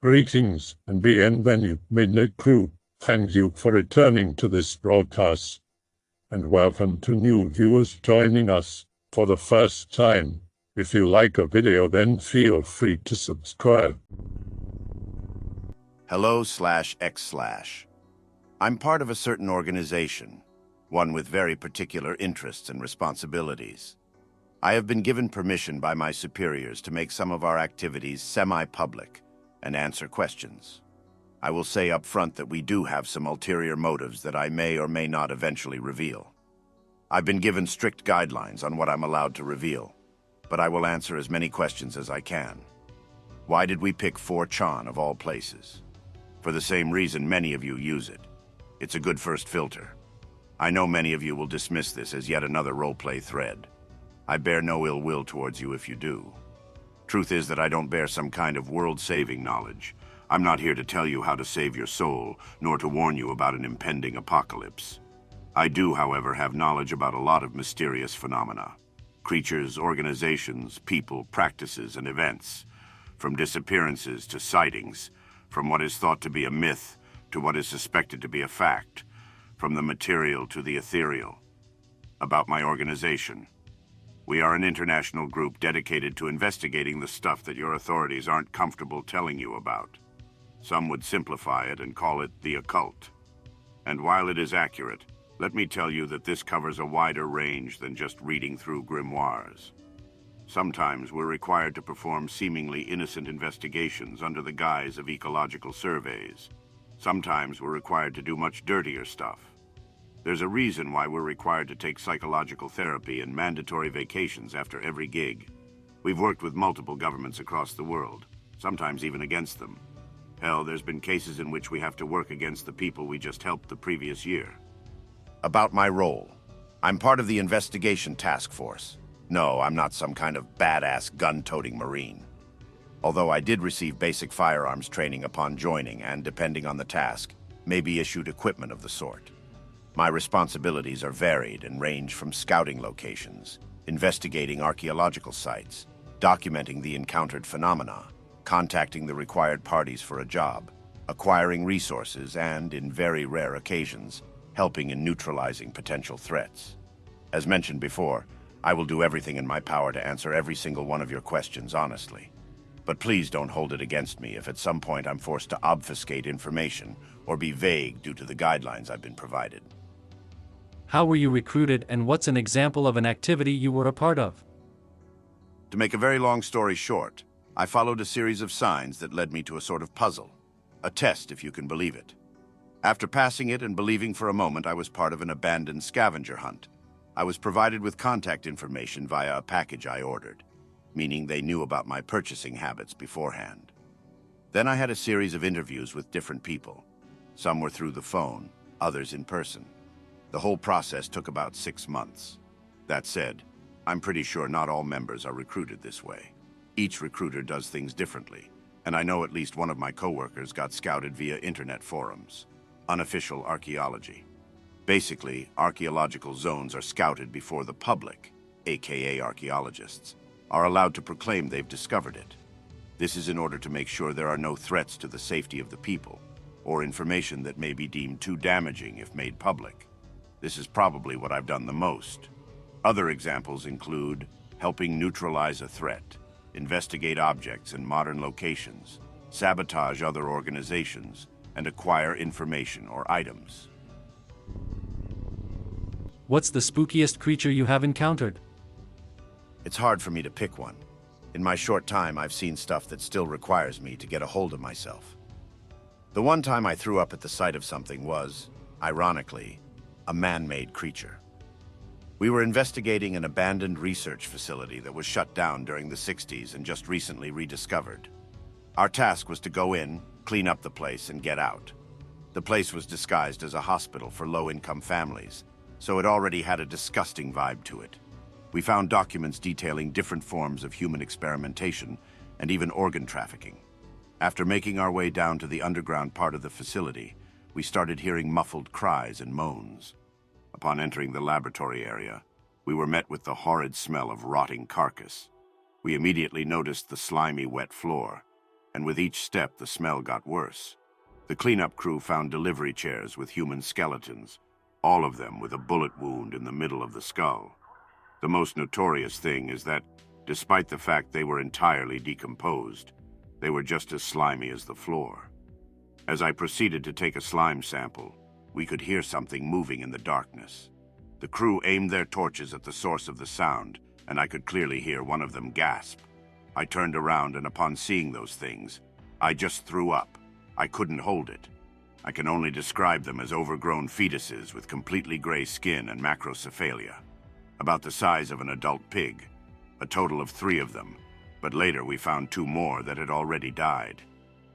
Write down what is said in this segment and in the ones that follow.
Greetings and bienvenue, Midnight Crew. Thank you for returning to this broadcast, and welcome to new viewers joining us for the first time. If you like a video, then feel free to subscribe. Hello/X/. I'm part of a certain organization, one with very particular interests and responsibilities. I have been given permission by my superiors to make some of our activities semi-public and answer questions. I will say up front that we do have some ulterior motives that I may or may not eventually reveal. I've been given strict guidelines on what I'm allowed to reveal, but I will answer as many questions as I can. Why did we pick 4chan of all places? For the same reason many of you use it. It's a good first filter. I know many of you will dismiss this as yet another roleplay thread. I bear no ill will towards you if you do. Truth is that I don't bear some kind of world-saving knowledge. I'm not here to tell you how to save your soul, nor to warn you about an impending apocalypse. I do, however, have knowledge about a lot of mysterious phenomena. Creatures, organizations, people, practices, and events. From disappearances to sightings. From what is thought to be a myth to what is suspected to be a fact. From the material to the ethereal. About my organization. We are an international group dedicated to investigating the stuff that your authorities aren't comfortable telling you about. Some would simplify it and call it the occult. And while it is accurate, let me tell you that this covers a wider range than just reading through grimoires. Sometimes we're required to perform seemingly innocent investigations under the guise of ecological surveys. Sometimes we're required to do much dirtier stuff. There's a reason why we're required to take psychological therapy and mandatory vacations after every gig. We've worked with multiple governments across the world, sometimes even against them. Hell, there's been cases in which we have to work against the people we just helped the previous year. About my role. I'm part of the investigation task force. No, I'm not some kind of badass gun-toting Marine. Although I did receive basic firearms training upon joining and, depending on the task, may be issued equipment of the sort. My responsibilities are varied and range from scouting locations, investigating archaeological sites, documenting the encountered phenomena, contacting the required parties for a job, acquiring resources, and, in very rare occasions, helping in neutralizing potential threats. As mentioned before, I will do everything in my power to answer every single one of your questions honestly. But please don't hold it against me if at some point I'm forced to obfuscate information or be vague due to the guidelines I've been provided. How were you recruited, and what's an example of an activity you were a part of? To make a very long story short, I followed a series of signs that led me to a sort of puzzle. A test, if you can believe it. After passing it and believing for a moment I was part of an abandoned scavenger hunt, I was provided with contact information via a package I ordered, meaning they knew about my purchasing habits beforehand. Then I had a series of interviews with different people. Some were through the phone, others in person. The whole process took about 6 months. That said, I'm pretty sure not all members are recruited this way. Each recruiter does things differently, and I know at least one of my coworkers got scouted via internet forums. Unofficial archaeology. Basically, archaeological zones are scouted before the public, aka archaeologists, are allowed to proclaim they've discovered it. This is in order to make sure there are no threats to the safety of the people, or information that may be deemed too damaging if made public. This is probably what I've done the most. Other examples include helping neutralize a threat, investigate objects in modern locations, sabotage other organizations, and acquire information or items. What's the spookiest creature you have encountered? It's hard for me to pick one. In my short time, I've seen stuff that still requires me to get a hold of myself. The one time I threw up at the sight of something was, ironically, a man-made creature. We were investigating an abandoned research facility that was shut down during the 60s and just recently rediscovered. Our task was to go in, clean up the place, and get out. The place was disguised as a hospital for low-income families, so it already had a disgusting vibe to it. We found documents detailing different forms of human experimentation and even organ trafficking. After making our way down to the underground part of the facility, we started hearing muffled cries and moans. Upon entering the laboratory area, we were met with the horrid smell of rotting carcass. We immediately noticed the slimy, wet floor, and with each step the smell got worse. The cleanup crew found delivery chairs with human skeletons, all of them with a bullet wound in the middle of the skull. The most notorious thing is that, despite the fact they were entirely decomposed, they were just as slimy as the floor. As I proceeded to take a slime sample, we could hear something moving in the darkness. The crew aimed their torches at the source of the sound, and I could clearly hear one of them gasp. I turned around, and upon seeing those things, I just threw up. I couldn't hold it. I can only describe them as overgrown fetuses with completely gray skin and macrocephalia, about the size of an adult pig, a total of 3 of them, but later we found 2 more that had already died.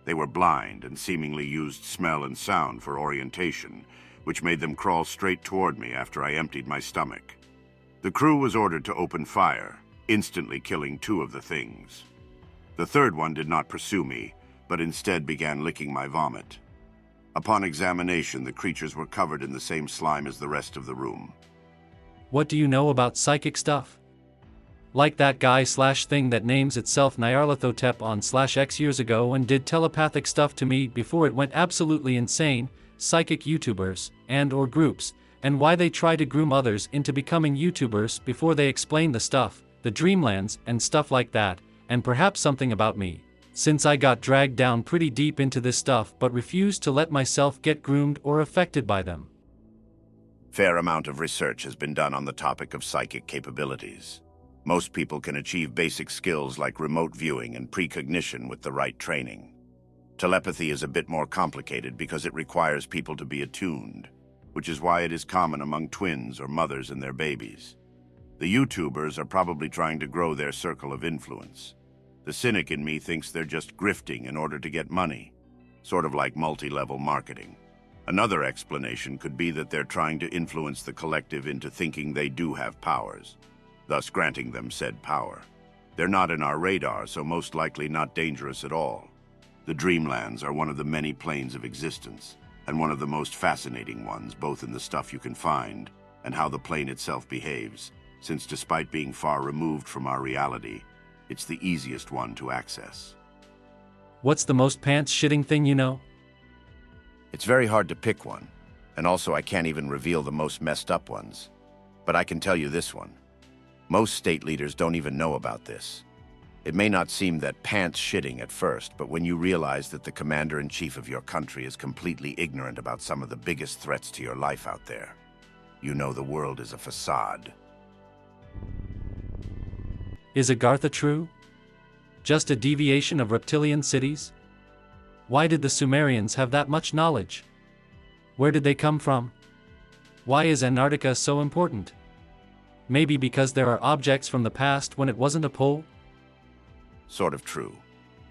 They were blind and seemingly used smell and sound for orientation, which made them crawl straight toward me after I emptied my stomach. The crew was ordered to open fire, instantly killing 2 of the things. The third one did not pursue me, but instead began licking my vomit. Upon examination, the creatures were covered in the same slime as the rest of the room. What do you know about psychic stuff? Like that guy/thing that names itself Nyarlathotep on/X years ago and did telepathic stuff to me before it went absolutely insane, psychic YouTubers, and/or groups, and why they try to groom others into becoming YouTubers before they explain the stuff, the dreamlands, and stuff like that, and perhaps something about me, since I got dragged down pretty deep into this stuff but refused to let myself get groomed or affected by them. Fair amount of research has been done on the topic of psychic capabilities. Most people can achieve basic skills like remote viewing and precognition with the right training. Telepathy is a bit more complicated because it requires people to be attuned, which is why it is common among twins or mothers and their babies. The YouTubers are probably trying to grow their circle of influence. The cynic in me thinks they're just grifting in order to get money, sort of like multi-level marketing. Another explanation could be that they're trying to influence the collective into thinking they do have powers, thus granting them said power. They're not in our radar, so most likely not dangerous at all. The Dreamlands are one of the many planes of existence, and one of the most fascinating ones, both in the stuff you can find and how the plane itself behaves, since despite being far removed from our reality, it's the easiest one to access. What's the most pants-shitting thing you know? It's very hard to pick one, and also I can't even reveal the most messed up ones. But I can tell you this one. Most state leaders don't even know about this. It may not seem that pants-shitting at first, but when you realize that the commander-in-chief of your country is completely ignorant about some of the biggest threats to your life out there, you know the world is a facade. Is Agartha true? Just a deviation of reptilian cities? Why did the Sumerians have that much knowledge? Where did they come from? Why is Antarctica so important? Maybe because there are objects from the past when it wasn't a pole? Sort of true.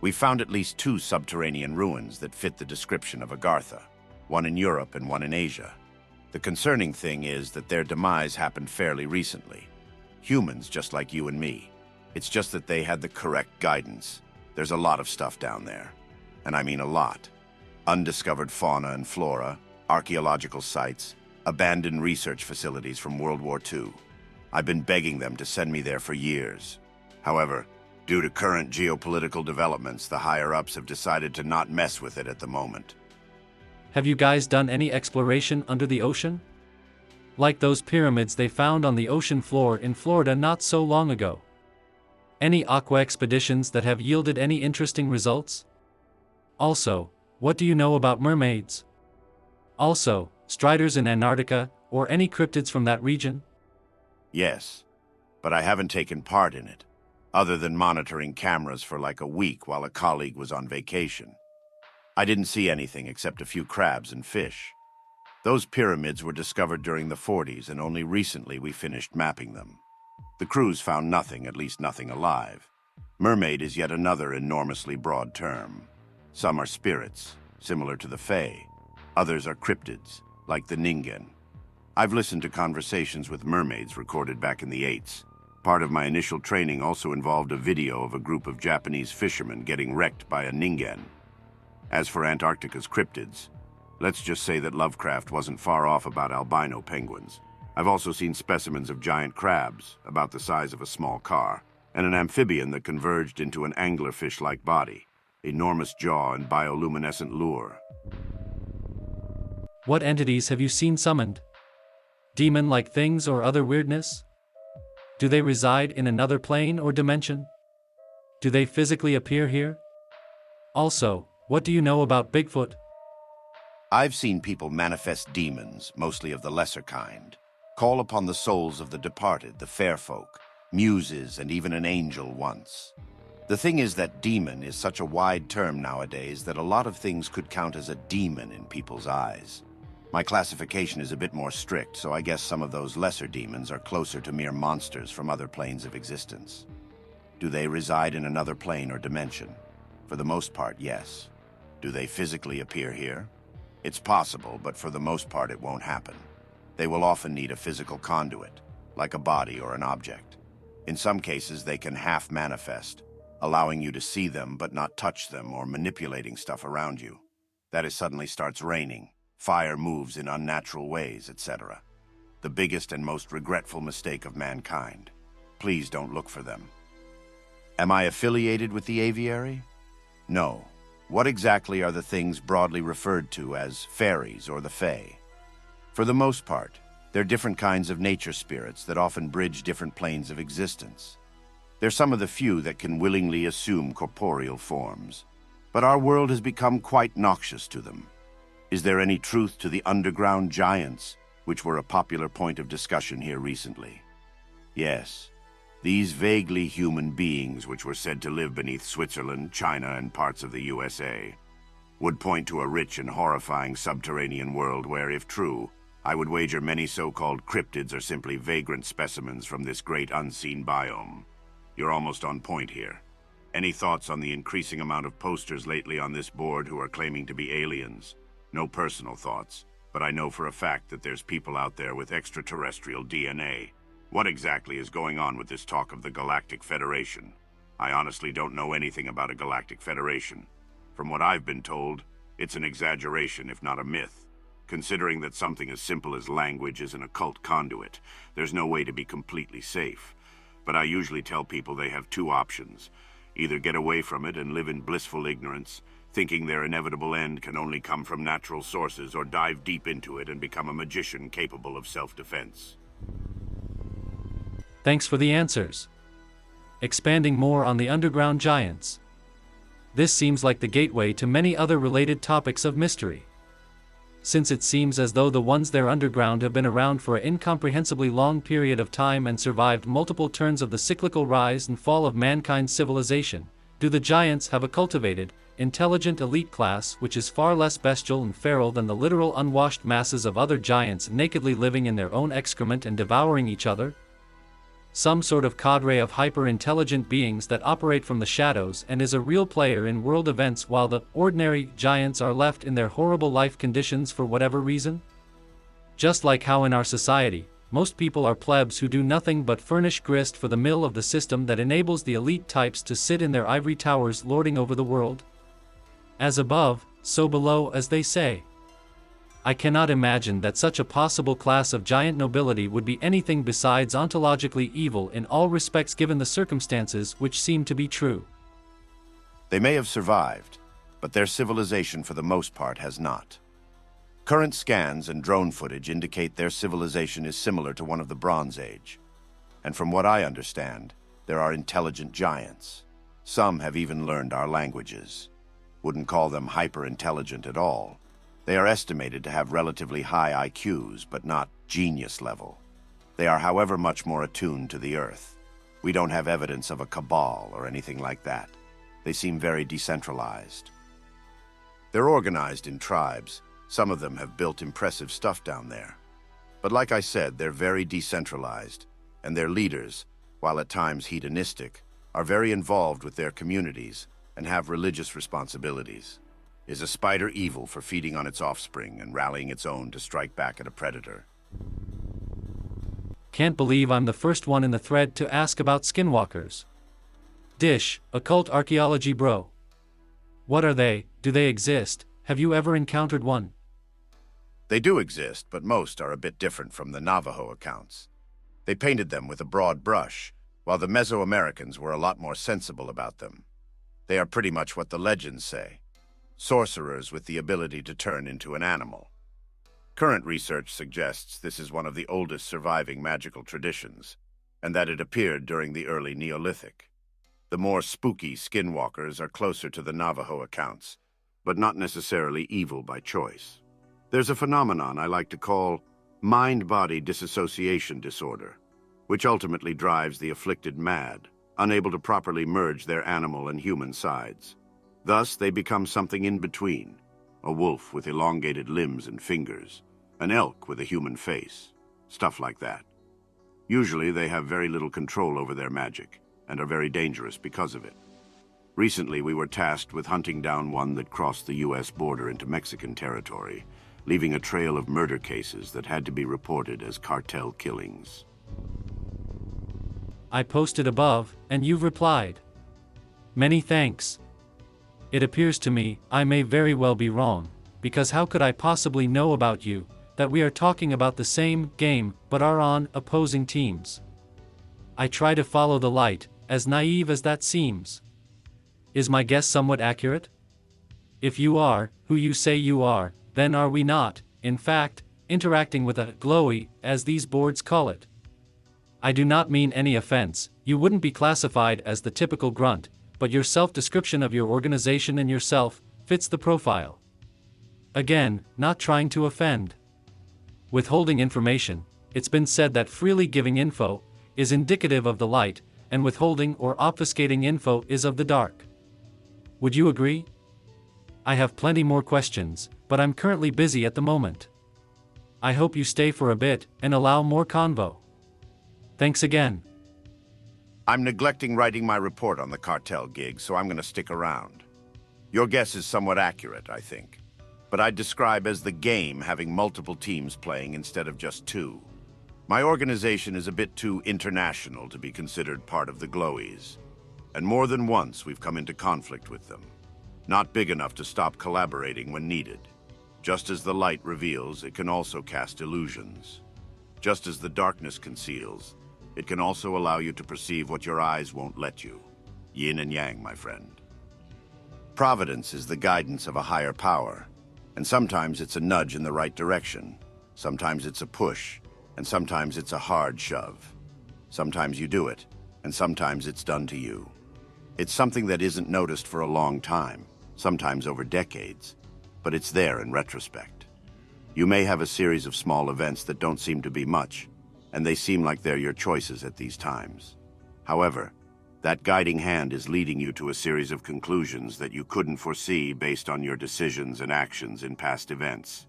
We found at least 2 subterranean ruins that fit the description of Agartha, one in Europe and one in Asia. The concerning thing is that their demise happened fairly recently. Humans just like you and me. It's just that they had the correct guidance. There's a lot of stuff down there. And I mean a lot. Undiscovered fauna and flora, archaeological sites, abandoned research facilities from World War II. I've been begging them to send me there for years. However, due to current geopolitical developments, the higher-ups have decided to not mess with it at the moment. Have you guys done any exploration under the ocean? Like those pyramids they found on the ocean floor in Florida not so long ago. Any aqua expeditions that have yielded any interesting results? Also, what do you know about mermaids? Also, striders in Antarctica, or any cryptids from that region? Yes, but I haven't taken part in it, other than monitoring cameras for like a week while a colleague was on vacation. I didn't see anything except a few crabs and fish. Those pyramids were discovered during the 40s, and only recently we finished mapping them. The crews found nothing, at least nothing alive. Mermaid is yet another enormously broad term. Some are spirits, similar to the Fae. Others are cryptids, like the Ningen. I've listened to conversations with mermaids recorded back in the 80s. Part of my initial training also involved a video of a group of Japanese fishermen getting wrecked by a Ningen. As for Antarctica's cryptids, let's just say that Lovecraft wasn't far off about albino penguins. I've also seen specimens of giant crabs, about the size of a small car, and an amphibian that converged into an anglerfish-like body. enormous jaw and bioluminescent lure. What entities have you seen summoned? Demon-like things or other weirdness? Do they reside in another plane or dimension? Do they physically appear here? Also, what do you know about Bigfoot? I've seen people manifest demons, mostly of the lesser kind, call upon the souls of the departed, the fair folk, muses, and even an angel once. The thing is that demon is such a wide term nowadays that a lot of things could count as a demon in people's eyes. My classification is a bit more strict, so I guess some of those lesser demons are closer to mere monsters from other planes of existence. Do they reside in another plane or dimension? For the most part, yes. Do they physically appear here? It's possible, but for the most part it won't happen. They will often need a physical conduit, like a body or an object. In some cases, they can half-manifest, allowing you to see them but not touch them, or manipulating stuff around you. That is, suddenly starts raining, fire moves in unnatural ways, etc. The biggest and most regretful mistake of mankind. Please don't look for them. Am I affiliated with the aviary? No. What exactly are the things broadly referred to as fairies or the fae? For the most part, they're different kinds of nature spirits that often bridge different planes of existence. They're some of the few that can willingly assume corporeal forms. But our world has become quite noxious to them. Is there any truth to the underground giants, which were a popular point of discussion here recently? Yes. These vaguely human beings, which were said to live beneath Switzerland, China, and parts of the USA, would point to a rich and horrifying subterranean world where, if true, I would wager many so-called cryptids are simply vagrant specimens from this great unseen biome. You're almost on point here. Any thoughts on the increasing amount of posters lately on this board who are claiming to be aliens? No personal thoughts, but I know for a fact that there's people out there with extraterrestrial DNA. What exactly is going on with this talk of the Galactic Federation? I honestly don't know anything about a Galactic Federation. From what I've been told, it's an exaggeration, if not a myth. Considering that something as simple as language is an occult conduit, there's no way to be completely safe. But I usually tell people they have two options. Either get away from it and live in blissful ignorance, thinking their inevitable end can only come from natural sources, or dive deep into it and become a magician capable of self-defense. Thanks for the answers. Expanding more on the underground giants. This seems like the gateway to many other related topics of mystery. Since it seems as though the ones there underground have been around for an incomprehensibly long period of time and survived multiple turns of the cyclical rise and fall of mankind's civilization, do the giants have a cultivated, intelligent elite class which is far less bestial and feral than the literal unwashed masses of other giants nakedly living in their own excrement and devouring each other? Some sort of cadre of hyper-intelligent beings that operate from the shadows and is a real player in world events while the ordinary giants are left in their horrible life conditions for whatever reason? Just like how in our society, most people are plebs who do nothing but furnish grist for the mill of the system that enables the elite types to sit in their ivory towers lording over the world. As above, so below, as they say. I cannot imagine that such a possible class of giant nobility would be anything besides ontologically evil in all respects given the circumstances which seem to be true. They may have survived, but their civilization for the most part has not. Current scans and drone footage indicate their civilization is similar to one of the Bronze Age. And from what I understand, there are intelligent giants. Some have even learned our languages. Wouldn't call them hyper-intelligent at all. They are estimated to have relatively high IQs, but not genius level. They are, however, much more attuned to the Earth. We don't have evidence of a cabal or anything like that. They seem very decentralized. They're organized in tribes. Some of them have built impressive stuff down there. But like I said, they're very decentralized, and their leaders, while at times hedonistic, are very involved with their communities and have religious responsibilities. Is a spider evil for feeding on its offspring and rallying its own to strike back at a predator? Can't believe I'm the first one in the thread to ask about Skinwalkers. Dish, occult archaeology bro. What are they? Do they exist? Have you ever encountered one? They do exist, but most are a bit different from the Navajo accounts. They painted them with a broad brush, while the Mesoamericans were a lot more sensible about them. They are pretty much what the legends say. Sorcerers with the ability to turn into an animal. Current research suggests this is one of the oldest surviving magical traditions, and that it appeared during the early Neolithic. The more spooky Skinwalkers are closer to the Navajo accounts, but not necessarily evil by choice. There's a phenomenon I like to call mind-body disassociation disorder, which ultimately drives the afflicted mad, unable to properly merge their animal and human sides. Thus, they become something in between, a wolf with elongated limbs and fingers, an elk with a human face, stuff like that. Usually, they have very little control over their magic, and are very dangerous because of it. Recently, we were tasked with hunting down one that crossed the U.S. border into Mexican territory, leaving a trail of murder cases that had to be reported as cartel killings. I posted above, and you've replied. Many thanks. It appears to me, I may very well be wrong, because how could I possibly know about you, that we are talking about the same game, but are on opposing teams? I try to follow the light, as naive as that seems. Is my guess somewhat accurate? If you are, who you say you are, then are we not, in fact, interacting with a glowy, as these boards call it? I do not mean any offense, you wouldn't be classified as the typical grunt, but your self-description of your organization and yourself fits the profile. Again, not trying to offend. Withholding information, it's been said that freely giving info is indicative of the light, and withholding or obfuscating info is of the dark. Would you agree? I have plenty more questions, but I'm currently busy at the moment. I hope you stay for a bit and allow more convo. Thanks again. I'm neglecting writing my report on the cartel gig, so I'm going to stick around. Your guess is somewhat accurate, I think, but I'd describe as the game having multiple teams playing instead of just two. My organization is a bit too international to be considered part of the Glowies, and more than once we've come into conflict with them. Not big enough to stop collaborating when needed. Just as the light reveals, it can also cast illusions. Just as the darkness conceals, it can also allow you to perceive what your eyes won't let you. Yin and yang, my friend. Providence is the guidance of a higher power, and sometimes it's a nudge in the right direction. Sometimes it's a push, and sometimes it's a hard shove. Sometimes you do it, and sometimes it's done to you. It's something that isn't noticed for a long time, sometimes over decades, but it's there in retrospect. You may have a series of small events that don't seem to be much, and they seem like they're your choices at these times. However, that guiding hand is leading you to a series of conclusions that you couldn't foresee based on your decisions and actions in past events.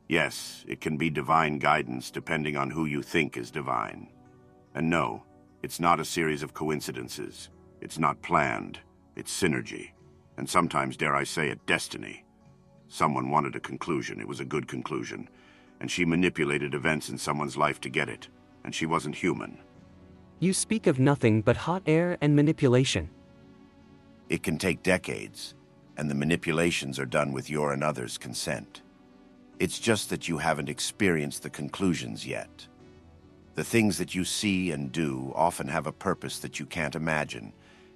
Yes, it can be divine guidance depending on who you think is divine. And no, it's not a series of coincidences. It's not planned. It's synergy. And sometimes, dare I say it, destiny. Someone wanted a conclusion. It was a good conclusion. And she manipulated events in someone's life to get it. And she wasn't human. You speak of nothing but hot air and manipulation. It can take decades, and the manipulations are done with your and others' consent. It's just that you haven't experienced the conclusions yet. The things that you see and do often have a purpose that you can't imagine,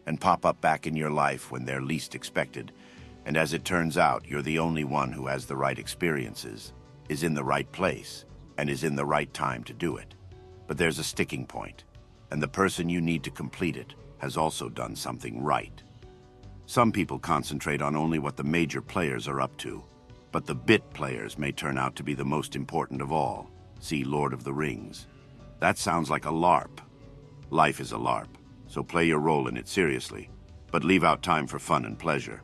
and pop up back in your life when they're least expected. And as it turns out, you're the only one who has the right experiences, is in the right place, and is in the right time to do it. But there's a sticking point, and the person you need to complete it has also done something right. Some people concentrate on only what the major players are up to, but the bit players may turn out to be the most important of all. See Lord of the Rings. That sounds like a LARP. Life is a LARP, so play your role in it seriously, but leave out time for fun and pleasure.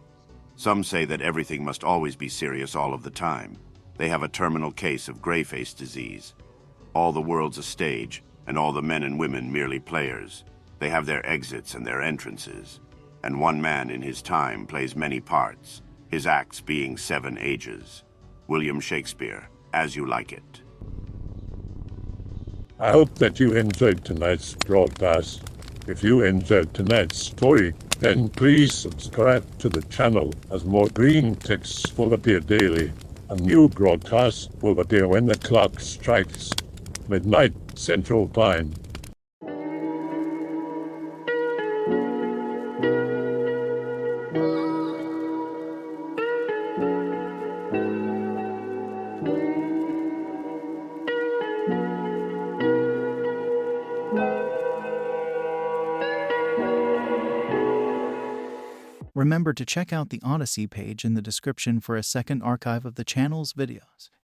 Some say that everything must always be serious all of the time. They have a terminal case of gray-face disease. All the world's a stage, and all the men and women merely players. They have their exits and their entrances. And one man in his time plays many parts, his acts being 7 ages. William Shakespeare, As You Like It. I hope that you enjoyed tonight's broadcast. If you enjoyed tonight's story, then please subscribe to the channel, as more green texts will appear daily. A new broadcast will appear when the clock strikes midnight Central Time. Remember to check out the Odyssey page in the description for a second archive of the channel's videos.